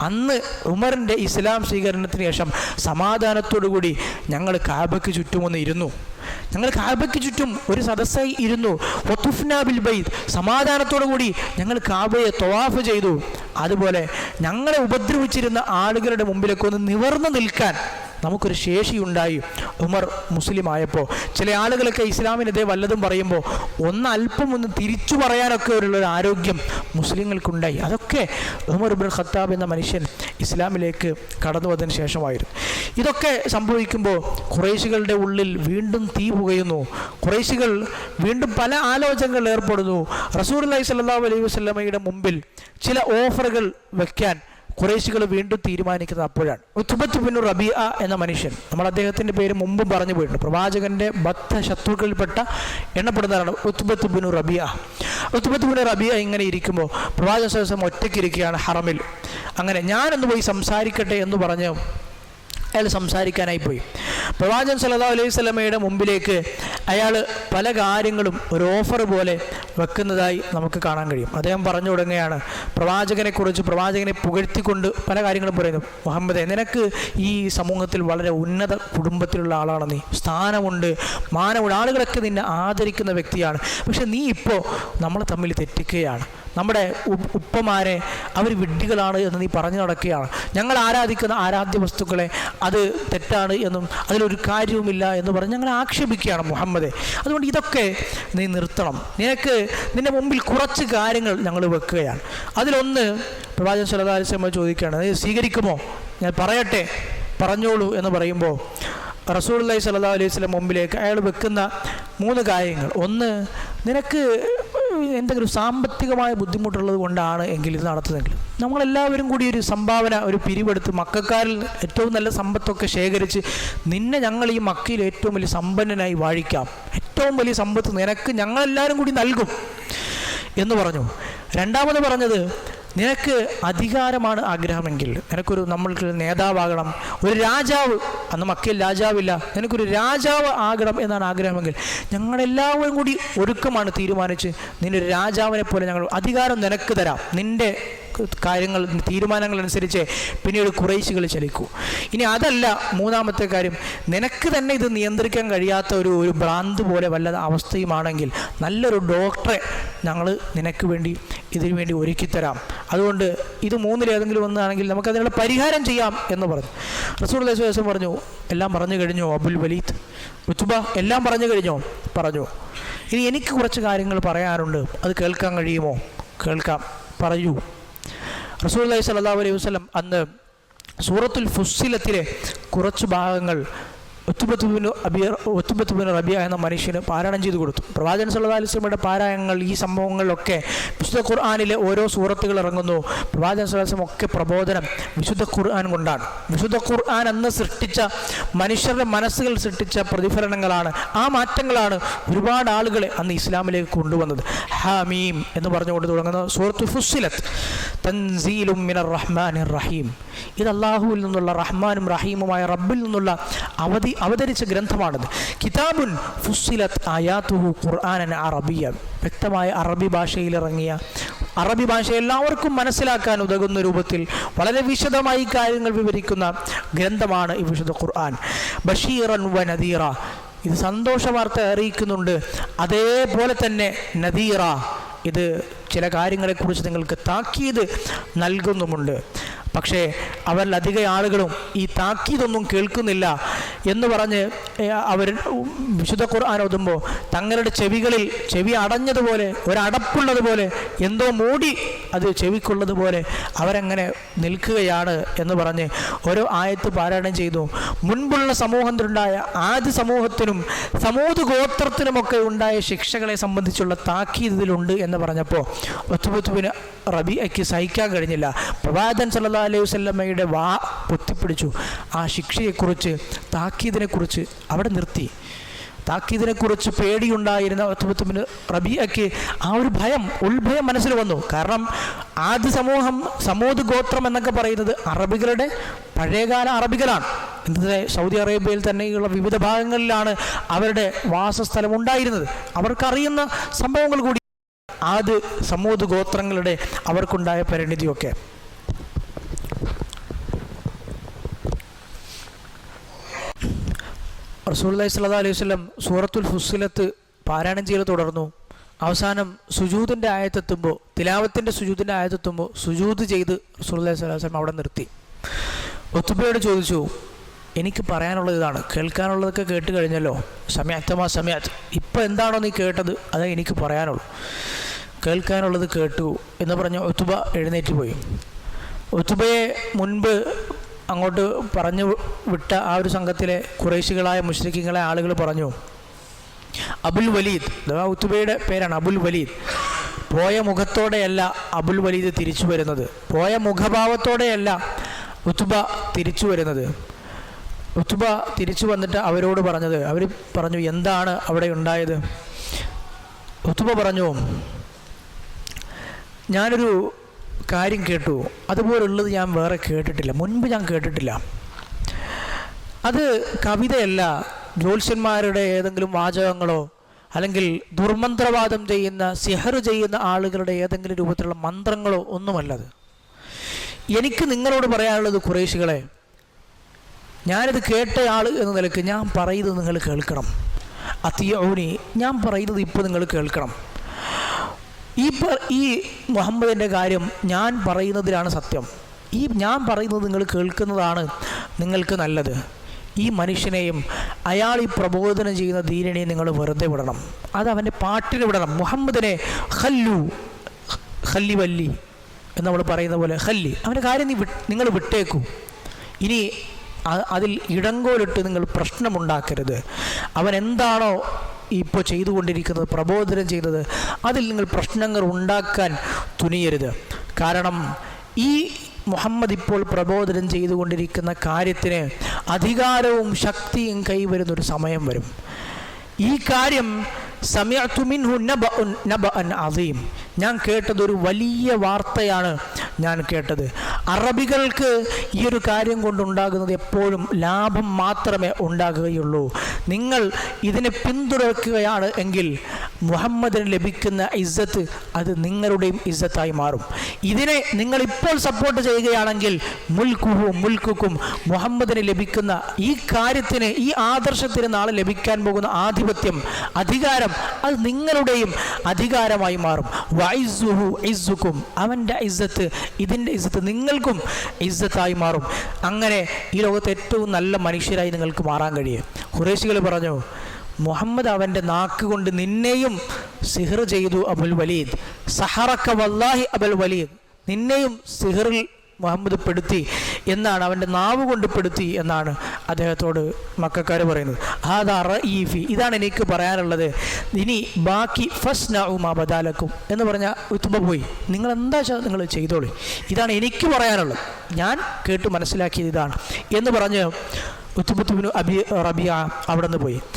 അന്ന് ഉമറിൻ്റെ ഇസ്ലാം സ്വീകരണത്തിന് ശേഷം സമാധാനത്തോടുകൂടി ഞങ്ങൾ കാബയ്ക്ക് ചുറ്റുമൊന്ന് ഇരുന്നു. ഞങ്ങൾ കാബയ്ക്ക് ചുറ്റും ഒരു സദസ്സായി ഇരുന്നു. വതുഫ്നാ ബിൽ ബൈത്ത്, സമാധാനത്തോടു കൂടി ഞങ്ങൾ കാബയെ തവാഫ് ചെയ്തു. അതുപോലെ ഞങ്ങളെ ഉപദ്രവിച്ചിരുന്ന ആളുകളുടെ മുമ്പിലേക്ക് ഒന്ന് നിവർന്നു നിൽക്കാൻ നമുക്കൊരു ശേഷിയുണ്ടായി. ഉമർ മുസ്ലിം ആയപ്പോൾ ചില ആളുകളൊക്കെ ഇസ്ലാമിനെതിരെ വല്ലതും പറയുമ്പോൾ അല്പം ഒന്ന് തിരിച്ചു പറയാനൊക്കെ ഉള്ളൊരു ആരോഗ്യം മുസ്ലിങ്ങൾക്കുണ്ടായി. അതൊക്കെ ഉമർ ഇബ്നുൽ ഖത്താബ് എന്ന മനുഷ്യൻ ഇസ്ലാമിലേക്ക് കടന്നു വന്നതിന് ശേഷമായിരുന്നു. ഇതൊക്കെ സംഭവിക്കുമ്പോൾ ഖുറൈശികളുടെ ഉള്ളിൽ വീണ്ടും തീ പുകയുന്നു. ഖുറൈശികൾ വീണ്ടും പല ആലോചനകൾ ഏർപ്പെടുന്നു. റസൂലുള്ളാഹി സ്വല്ലല്ലാഹു അലൈഹി വസല്ലമയുടെ മുമ്പിൽ ചില ഓഫറുകൾ വയ്ക്കാൻ ഖുറൈശികൾ വീണ്ടും തീരുമാനിക്കുന്നത് അപ്പോഴാണ്. ഉത്ബത്ത് ബിനു റബീഅ എന്ന മനുഷ്യൻ, നമ്മൾ അദ്ദേഹത്തിൻ്റെ പേര് മുമ്പും പറഞ്ഞു പോയിട്ടുണ്ട്, പ്രവാചകൻ്റെ ബദ്ധ ശത്രുക്കളിൽപ്പെട്ട എണ്ണപ്പെടുന്നതാണ് ഉത്ബത്ത് ബിനു റബീഅ. ഉത്ബത്ത് ബിനു റബീഅ ഇങ്ങനെ ഇരിക്കുമ്പോൾ പ്രവാചക സല്ലല്ലാഹു അലൈഹി വസല്ലം ഒറ്റയ്ക്കിരിക്കുകയാണ് ഹറമിൽ. അങ്ങനെ ഞാനൊന്ന് പോയി സംസാരിക്കട്ടെ എന്ന് പറഞ്ഞ് അയാൾ സംസാരിക്കാനായി പോയി. പ്രവാചകൻ സല്ലല്ലാഹു അലൈഹി വസല്ലമയുടെ മുമ്പിലേക്ക് അയാൾ പല കാര്യങ്ങളും ഒരു ഓഫർ പോലെ വെക്കുന്നതായി നമുക്ക് കാണാൻ കഴിയും. അദ്ദേഹം പറഞ്ഞു തുടങ്ങുകയാണ് പ്രവാചകനെക്കുറിച്ച്, പ്രവാചകനെ പുകഴ്ത്തിക്കൊണ്ട് പല കാര്യങ്ങളും പറയുന്നു. മുഹമ്മദേ, നിനക്ക് ഈ സമൂഹത്തിൽ വളരെ ഉന്നത കുടുംബത്തിലുള്ള ആളാണ്, നീ സ്ഥാനമുണ്ട്, മാനമുണ്ട്, ആളുകളൊക്കെ നിന്നെ ആദരിക്കുന്ന വ്യക്തിയാണ്. പക്ഷെ നീ ഇപ്പോൾ നമ്മൾ തമ്മിൽ തെറ്റിക്കുകയാണ്. നമ്മുടെ ഉപ്പമാരെ അവർ വിഡ്ഢികളാണ് എന്ന് നീ പറഞ്ഞു നടക്കുകയാണ്. ഞങ്ങൾ ആരാധിക്കുന്ന ആരാധ്യ വസ്തുക്കളെ അത് തെറ്റാണ് എന്നും അതിലൊരു കാര്യവുമില്ല എന്ന് പറഞ്ഞ് ഞങ്ങൾ ആക്ഷേപിക്കുകയാണ് മുഹമ്മദേ. അതുകൊണ്ട് ഇതൊക്കെ നീ നിർത്തണം. നിന്റെ മുമ്പിൽ കുറച്ച് കാര്യങ്ങൾ ഞങ്ങൾ വെക്കുകയാണ്. അതിലൊന്ന് പ്രവാചകൻ സല്ലല്ലാഹു അലൈഹി വസല്ലം ചോദിക്കുകയാണ്, നീ സ്വീകരിക്കുമോ? ഞാൻ പറയട്ടെ, പറഞ്ഞോളൂ എന്ന് പറയുമ്പോൾ റസൂലുള്ളാഹി സ്വല്ലല്ലാഹു അലൈഹി വസല്ലം മുമ്പിലേക്ക് അയാൾ വെക്കുന്ന 3 കാര്യങ്ങൾ. ഒന്ന്, നിനക്ക് എന്തെങ്കിലും സാമ്പത്തികമായ ബുദ്ധിമുട്ടുള്ളത് കൊണ്ടാണ് എങ്കിൽ ഇത് നടത്തുന്നെങ്കിൽ നമ്മളെല്ലാവരും കൂടി ഒരു സംഭാവന, ഒരു പിരിവെടുത്ത് മക്കക്കാരിൽ ഏറ്റവും നല്ല സമ്പത്തൊക്കെ ശേഖരിച്ച് നിന്നെ ഞങ്ങൾ ഈ മക്കയിൽ ഏറ്റവും വലിയ സമ്പന്നനായി വാഴിക്കാം, ഏറ്റവും വലിയ സമ്പത്ത് നിനക്ക് ഞങ്ങളെല്ലാവരും കൂടി നൽകും എന്ന് പറഞ്ഞു. രണ്ടാമത് പറഞ്ഞത്, നിനക്ക് അധികാരമാണ് ആഗ്രഹമെങ്കിൽ, നമ്മൾക്ക് നേതാവാകണം, ഒരു രാജാവ്, അന്ന് മക്കയിൽ രാജാവില്ല, നിനക്കൊരു രാജാവ് ആകണം എന്നാണ് ആഗ്രഹമെങ്കിൽ ഞങ്ങളെല്ലാവരും കൂടി ഒരുക്കമാണ് തീരുമാനിച്ച് നിന്റെ രാജാവിനെ പോലെ ഞങ്ങൾ അധികാരം നിനക്ക് തരാം. നിന്റെ കാര്യങ്ങൾ, തീരുമാനങ്ങൾ അനുസരിച്ച് പിന്നീട് ഖുറൈശികൾ ചലിക്കൂ. ഇനി അതല്ല, മൂന്നാമത്തെ കാര്യം, നിനക്ക് തന്നെ ഇത് നിയന്ത്രിക്കാൻ കഴിയാത്ത ഒരു ഭ്രാന്ത് പോലെ വല്ല അവസ്ഥയുമാണെങ്കിൽ നല്ലൊരു ഡോക്ടറെ ഞങ്ങൾ നിനക്ക് വേണ്ടി ഇതിനു വേണ്ടി ഒരുക്കിത്തരാം. അതുകൊണ്ട് ഇത് 3-ലേതെങ്കിലും ഒന്നാണെങ്കിൽ നമുക്കതിനുള്ള പരിഹാരം ചെയ്യാം എന്ന് പറഞ്ഞു. റസൂലുള്ളാഹി സ്വല്ലല്ലാഹു അലൈഹി വസല്ലം പറഞ്ഞു, എല്ലാം പറഞ്ഞു കഴിഞ്ഞോ അബുൽ വലീദ്, ഉത്ബ എല്ലാം പറഞ്ഞു കഴിഞ്ഞോ? പറഞ്ഞു. ഇനി എനിക്ക് കുറച്ച് കാര്യങ്ങൾ പറയാനുണ്ട്, അത് കേൾക്കാൻ കഴിയുമോ? കേൾക്കാം, പറയൂ. റസൂലുള്ളാഹി സ്വല്ലല്ലാഹു അലൈഹി വസല്ലം അന്ന് സൂറത്തുൽ ഫുസ്സിലത്തിലെ കുറച്ച് ഭാഗങ്ങൾ ഉത്ബത്ത് ബിൻ റബീഅ എന്ന മനുഷ്യന് പാരായണം ചെയ്തു കൊടുത്തു. പ്രവാചകൻ സല്ലല്ലാഹു അലൈഹി വസല്ലമയുടെ പാരായണങ്ങൾ, ഈ സംഭവങ്ങളിലൊക്കെ വിശുദ്ധ ഖുർആനിലെ ഓരോ സൂറത്തുകൾ ഇറങ്ങുന്നു. പ്രവാചകൻ സല്ലല്ലാഹു അലൈഹി വസല്ലം ഒക്കെ പ്രബോധനം വിശുദ്ധ ഖുർആൻ കൊണ്ടാണ്. വിശുദ്ധ ഖുർആൻ അന്ന് സൃഷ്ടിച്ച, മനുഷ്യരുടെ മനസ്സുകൾ സൃഷ്ടിച്ച പ്രതിഫലനങ്ങളാണ്, ആ മാറ്റങ്ങളാണ് ഒരുപാട് ആളുകളെ അന്ന് ഇസ്ലാമിലേക്ക് കൊണ്ടുവന്നത്. ഹാമീം എന്ന് പറഞ്ഞുകൊണ്ട് തുടങ്ങുന്ന സൂറത്തുൽ ഫുസ്സിലത്ത്, തൻസീലും മിനർ റഹ്മാനിർ റഹീം, ഇത് അല്ലാഹുവിൽ നിന്നുള്ള റഹ്മാനും റഹീമുമായ റബ്ബിൽ നിന്നുള്ള അവതരിച്ച ഗ്രന്ഥമാണിത്. കിതാബുൻ ഫുസ്സിലത്ത് ആയാത്തുഹു ഖുർആനൻ അറബിയ, വ്യക്തമായ അറബി ഭാഷയിൽ ഇറങ്ങിയ, അറബി ഭാഷ എല്ലാവർക്കും മനസ്സിലാക്കാൻ ഉതകുന്ന രൂപത്തിൽ വളരെ വിശദമായി കാര്യങ്ങൾ വിവരിക്കുന്ന ഗ്രന്ഥമാണ് ഈ വിശുദ്ധ ഖുർആൻ. ബഷീറൻ വ നദീറ, ഇത് സന്തോഷ വാർത്ത അറിയിക്കുന്നുണ്ട്, അതേപോലെ തന്നെ നദീറ, ഇത് ചില കാര്യങ്ങളെക്കുറിച്ച് നിങ്ങൾക്ക് താക്കീത് നൽകുന്നുമുണ്ട്. പക്ഷേ അവരിലധിക ആളുകളും ഈ താക്കീതൊന്നും കേൾക്കുന്നില്ല എന്ന് പറഞ്ഞ് അവർ വിശുദ്ധ ഖുർആൻ ഓതുമ്പോൾ തങ്ങളുടെ ചെവികളിൽ ചെവി അടഞ്ഞതുപോലെ, ഒരടപ്പുള്ളതുപോലെ, എന്തോ മൂടി അത് ചെവിക്കുള്ളതുപോലെ അവരങ്ങനെ നിൽക്കുകയാണ് എന്ന് പറഞ്ഞ് ഓരോ ആയത്ത് പാരായണം ചെയ്തു. മുൻപുള്ള സമൂഹത്തിലുണ്ടായ ആദ്യ സമൂഹത്തിനും സമൂത് ഗോത്രത്തിനുമൊക്കെ ഉണ്ടായ ശിക്ഷകളെ സംബന്ധിച്ചുള്ള താക്കീതിലുണ്ട് എന്ന് പറഞ്ഞപ്പോൾ ഉത്ബത്ത് ബിൻ റബീഅയ്ക്ക് സഹിക്കാൻ കഴിഞ്ഞില്ല. പ്രവാചകൻ സല്ലല്ലാഹു അലൈഹി വസല്ലമയുടെ വാ പൊത്തിപ്പിടിച്ചു. ആ ശിക്ഷയെക്കുറിച്ച്, താക്കീതിനെക്കുറിച്ച് അവിടെ നിർത്തി. താക്കീതിനെക്കുറിച്ച് പേടിയുണ്ടായിരുന്ന ഉത്ബത്ത് ബിൻ റബീഅയ്ക്ക് ആ ഒരു ഭയം, ഉൾഭയം മനസ്സിൽ വന്നു. കാരണം ആദ്യ സമൂഹം, സമൂത് ഗോത്രം എന്നൊക്കെ പറയുന്നത് അറബികളുടെ പഴയകാല അറബികളാണ്. ഇന്നത്തെ സൗദി അറേബ്യയിൽ തന്നെയുള്ള വിവിധ ഭാഗങ്ങളിലാണ് അവരുടെ വാസസ്ഥലം ഉണ്ടായിരുന്നത്. അവർക്കറിയുന്ന സംഭവങ്ങൾ കൂടി ആദ്യ സമൂത് ഗോത്രങ്ങളുടെ അവർക്കുണ്ടായ പരിണിതിയൊക്കെ. റസൂലുള്ളാഹി സ്വല്ലല്ലാഹു അലൈഹി വസല്ലം സൂറത്തുൽ ഫുസ്സിലത്ത് പാരായണം ചെയ്യൽ തുടർന്നു. അവസാനം സുജൂദിൻ്റെ ആയത്തെത്തുമ്പോൾ, തിലാവത്തിൻ്റെ സുജൂദിൻ്റെ ആയത്തെത്തുമ്പോൾ സുജൂദ് ചെയ്ത് റസൂലുള്ളാഹി സ്വല്ലല്ലാഹു അലൈഹി വസല്ലം അവിടെ നിർത്തി. ഉത്ബയോട് ചോദിച്ചു, എനിക്ക് പറയാനുള്ളത് ഇതാണ്, കേൾക്കാനുള്ളതൊക്കെ കേട്ട് കഴിഞ്ഞല്ലോ, സമയത്തമാ സമയത്ത്, ഇപ്പം എന്താണോ നീ കേട്ടത് അതേ എനിക്ക് പറയാനുള്ളൂ, കേൾക്കാനുള്ളത് കേട്ടു എന്ന് പറഞ്ഞ് ഉത്ബ എഴുന്നേറ്റ് പോയി. ഉത്ബയെ മുൻപ് അങ്ങോട്ട് പറഞ്ഞു വിട്ട ആ ഒരു സംഘത്തിലെ ഖുറൈശികളായ മുശ്രിക്കുകളെ ആളുകൾ പറഞ്ഞു, അബുൽ വലീദ്, അഥവാ ഉത്ബയുടെ പേരാണ് അബുൽ വലീദ്, പോയ മുഖത്തോടെയല്ല അബുൽ വലീദ് തിരിച്ചു വരുന്നത്, പോയ മുഖഭാവത്തോടെയല്ല ഉത്ബ തിരിച്ചു വരുന്നത്. ഉത്ബ തിരിച്ചു വന്നിട്ട് അവരോട് പറഞ്ഞത്, അവർ പറഞ്ഞു, എന്താണ് അവിടെ ഉണ്ടായത്? ഉത്ബ പറഞ്ഞു, ഞാനൊരു കാര്യം കേട്ടു, അതുപോലുള്ളത് ഞാൻ വേറെ കേട്ടിട്ടില്ല, മുൻപ് ഞാൻ കേട്ടിട്ടില്ല. അത് കവിതയല്ല, ജ്യോത്സ്യന്മാരുടെ ഏതെങ്കിലും വാചകങ്ങളോ അല്ലെങ്കിൽ ദുർമന്ത്രവാദം ചെയ്യുന്ന, സിഹർ ചെയ്യുന്ന ആളുകളുടെ ഏതെങ്കിലും രൂപത്തിലുള്ള മന്ത്രങ്ങളോ ഒന്നുമല്ലത്. എനിക്ക് നിങ്ങളോട് പറയാനുള്ളത്, ഖുറൈശികളെ, ഞാനിത് കേട്ടയാൾ എന്ന നിലയ്ക്ക് ഞാൻ പറയുന്നത് നിങ്ങൾ കേൾക്കണം. അത്തിയൗനി, ഞാൻ പറയുന്നത് ഇപ്പോൾ നിങ്ങൾ കേൾക്കണം. ഈ മുഹമ്മദിൻ്റെ കാര്യം ഞാൻ പറയുന്നതിലാണ് സത്യം. ഈ ഞാൻ പറയുന്നത് നിങ്ങൾ കേൾക്കുന്നതാണ് നിങ്ങൾക്ക് നല്ലത്. ഈ മനുഷ്യനെയും അയാൾ ഈ പ്രബോധനം ചെയ്യുന്ന ദീനിനെയും നിങ്ങൾ വെറുതെ വിടണം, അത് അവൻ്റെ പാട്ടിന് വിടണം. മുഹമ്മദിനെ ഖല്ലി വല്ലി എന്ന് നമ്മൾ പറയുന്ന പോലെ ഖല്ലി, അവൻ്റെ കാര്യം നിങ്ങൾ വിട്ടേക്കൂ. ഇനി അതിൽ ഇടങ്കോലിട്ട് നിങ്ങൾ പ്രശ്നമുണ്ടാക്കരുത്. അവൻ എന്താണോ ഇപ്പോൾ ചെയ്തുകൊണ്ടിരിക്കുന്നത്, പ്രബോധനം ചെയ്യുന്നത്, അതിൽ നിങ്ങൾ പ്രശ്നങ്ങൾ ഉണ്ടാക്കാൻ തുനിയരുത്. കാരണം ഈ മുഹമ്മദ് ഇപ്പോൾ പ്രബോധനം ചെയ്തുകൊണ്ടിരിക്കുന്ന കാര്യത്തിന് അധികാരവും ശക്തിയും കൈവരുന്നൊരു സമയം വരും. ഈ കാര്യം സമിഅതു മിൻഹു നബഅൻ അദീം, ഞാൻ കേട്ടതൊരു വലിയ വാർത്തയാണ് ഞാൻ കേട്ടത്. അറബികൾക്ക് ഈ ഒരു കാര്യം കൊണ്ടുണ്ടാകുന്നത് എപ്പോഴും ലാഭം മാത്രമേ ഉണ്ടാകുകയുള്ളൂ. നിങ്ങൾ ഇതിനെ പിന്തുടർക്കുകയാണ് എങ്കിൽ മുഹമ്മദിന് ലഭിക്കുന്ന ഇസ്സത്ത് അത് നിങ്ങളുടെയും ഇസ്സത്തായി മാറും. ഇതിനെ നിങ്ങൾ ഇപ്പോൾ സപ്പോർട്ട് ചെയ്യുകയാണെങ്കിൽ മുൽക്കുക്കും മുഹമ്മദിന് ലഭിക്കുന്ന ഈ കാര്യത്തിന്, ഈ ആദർശത്തിന് നാളെ ലഭിക്കാൻ പോകുന്ന ആധിപത്യം, അധികാരം, അത് നിങ്ങളുടെയും അധികാരമായി മാറും. വഇസ്സുഹു ഇസ്സുക്കും, അവൻ്റെ ഇസ്സത്ത്, ഇതിൻ്റെ ഇസ്സത്ത് നിങ്ങൾക്കും ഇസ്സത്തായി മാറും. അങ്ങനെ ഈ ലോകത്തെ ഏറ്റവും നല്ല മനുഷ്യരായി നിങ്ങൾക്ക് മാറാൻ കഴിയും. ഖുറൈശികൾ പറഞ്ഞു, മുഹമ്മദ് അവൻ്റെ നാക്ക് കൊണ്ട് നിന്നെയും സിഹർ ചെയ്തു അബുൽ വലീദ്, സഹറക്ക വല്ലാഹി അബുൽ വലീദ്, നിന്നെയും സിഹറിൽ മുഹമ്മദ് പെടുത്തി എന്നാണ്, അവൻ്റെ നാവ് കൊണ്ട് പെടുത്തി എന്നാണ് അദ്ദേഹത്തോട് മക്കക്കാർ പറയുന്നത്. ഹാദാ റഈഫി, ഇതാണ് എനിക്ക് പറയാനുള്ളത്. ഇനി ബാക്കി ഫസ്നഉ മാ ബദാലക്കും എന്ന് പറഞ്ഞാൽ ഉത്ബ പോയി, നിങ്ങൾ എന്താ നിങ്ങൾ ചെയ്തോളി, ഇതാണ് എനിക്ക് പറയാനുള്ളത്, ഞാൻ കേട്ട് മനസ്സിലാക്കിയത് ഇതാണ് എന്ന് പറഞ്ഞ് ഉത്ബത്ത് ബിൻ അബി റബിയ അവിടെ നിന്ന് പോയി.